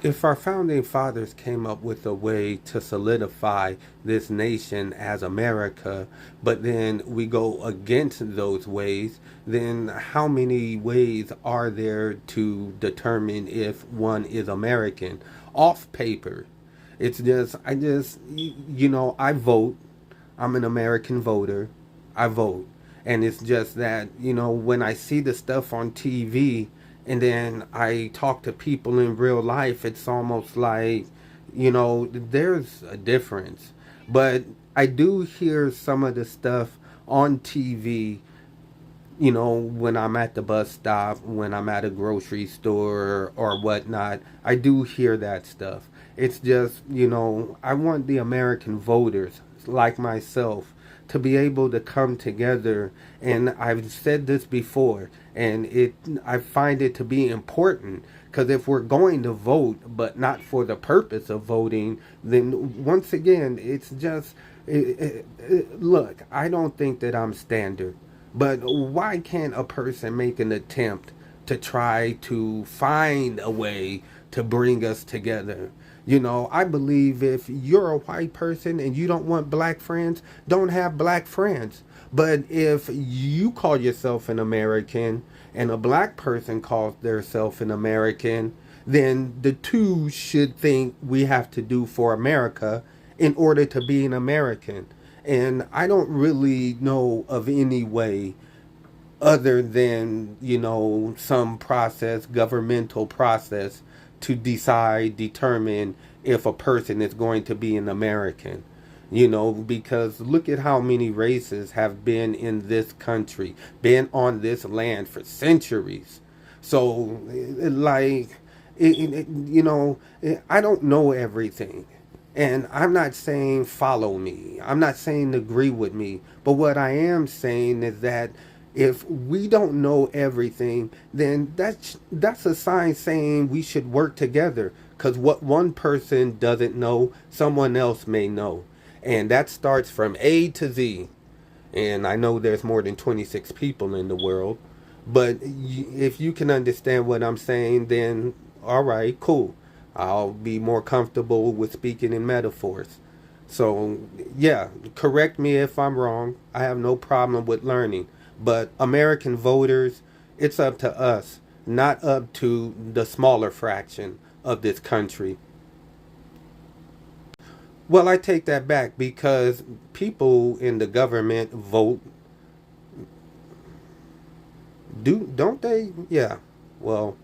If our founding fathers came up with a way to solidify this nation as America, but then we go against those ways, then how many ways are there to determine if one is American? Off paper. It's just, I vote. I'm an American voter. I vote. And it's just that, when I see the stuff on TV and then I talk to people in real life, it's almost like, there's a difference. But I do hear some of the stuff on TV, when I'm at the bus stop, when I'm at a grocery store or whatnot, I do hear that stuff. It's just, I want the American voters like myself to be able to come together. And I've said this before, and I find it to be important because if we're going to vote, but not for the purpose of voting, then once again, it's just, look, I don't think that I'm standard. But why can't a person make an attempt to try to find a way to bring us together? I believe if you're a white person and you don't want black friends, don't have black friends. But if you call yourself an American and a black person calls themselves an American, then the two should think we have to do for America in order to be an American. And I don't really know of any way other than, some process, governmental process, to determine if a person is going to be an American. Because look at how many races have been in this country, been on this land for centuries. So, like, I don't know everything. And I'm not saying follow me. I'm not saying agree with me. But what I am saying is that if we don't know everything, then that's a sign saying we should work together. Because what one person doesn't know, someone else may know. And that starts from A to Z. And I know there's more than 26 people in the world. But if you can understand what I'm saying, then all right, cool. I'll be more comfortable with speaking in metaphors. So, yeah, correct me if I'm wrong. I have no problem with learning. But American voters, it's up to us, not up to the smaller fraction of this country. Well, I take that back because people in the government vote, don't they? Yeah. Well,